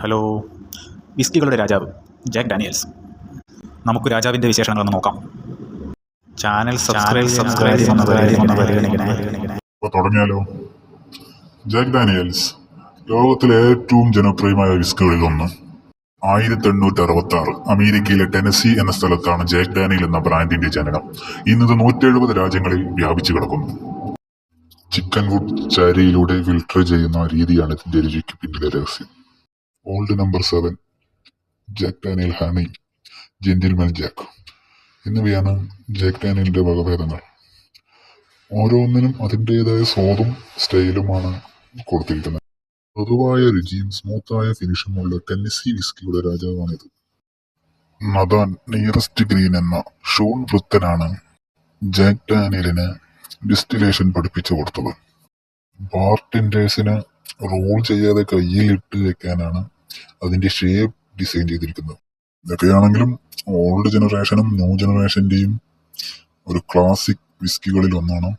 Hello. വിസ്കികളുടെ രാജാവ് Jack Daniels. നമുക്ക് രാജാവിൻ്റെ വിശേഷങ്ങളൊന്ന് നോക്കാം. ചാനൽ സബ്സ്ക്രൈബ് പരിഗണിക്കണേ. അപ്പോൾ തുടങ്ങിയാലോ? ജാക്ക് ഡാനിയൽസ് ലോകത്തിലെ ഏറ്റവും ജനപ്രിയമായ വിസ്കികളിൽ ഒന്ന്. 1866 അമേരിക്കയിലെ ടെനസി എന്ന സ്ഥലത്താണ് ജാക്ക് ഡാനിയൽ എന്ന ബ്രാൻഡിന്റെ ജനനം. ഇന്നത് 170 രാജ്യങ്ങളിൽ വ്യാപിച്ചു കിടക്കുന്നു. ചിക്കൻ വുഡ് ചാരിയിലൂടെ ഫിൽട്ടർ ചെയ്യുന്ന രീതിയാണ് ഇതിന്റെ രുചിക്ക് പിന്നിലെ രഹസ്യം. Old number 7, Jack Daniel honey, gentleman Jack എന്നിവയാണ് ജാക്ക് ഡാനിയലിന്റെ വകഭേദങ്ങൾ. ഓരോന്നിനും അതിൻ്റെതായ സ്വാദും സ്റ്റൈലുമാണ് കൊടുത്തിരിക്കുന്നത്. മൃദുവായ രുചിയും സ്മൂത്തായ ഫിനിഷുമുള്ള ടെന്നസി വിസ്കിയുടെ രാജാവാണിത്. നഥാൻ നിയറസ്റ്റ് ഗ്രീൻ എന്ന ഷോൺ വൃത്തനാണ് ജാക്ക് ഡാനിയലിന് ഡിസ്റ്റിലേഷൻ പഠിപ്പിച്ചു കൊടുത്തത്. ബാർടെൻഡേഴ്സിന് റോൾ ചെയ്യാതെ കയ്യിലിട്ട് വെക്കാനാണ് അതിന്റെ ഷേപ്പ് ഡിസൈൻ ചെയ്തിരിക്കുന്നത്. ഇതൊക്കെയാണെങ്കിലും ഓൾഡ് ജനറേഷനും ന്യൂ ജനറേഷന്റെയും ഒരു ക്ലാസിക് വിസ്കികളിൽ ഒന്നാണ്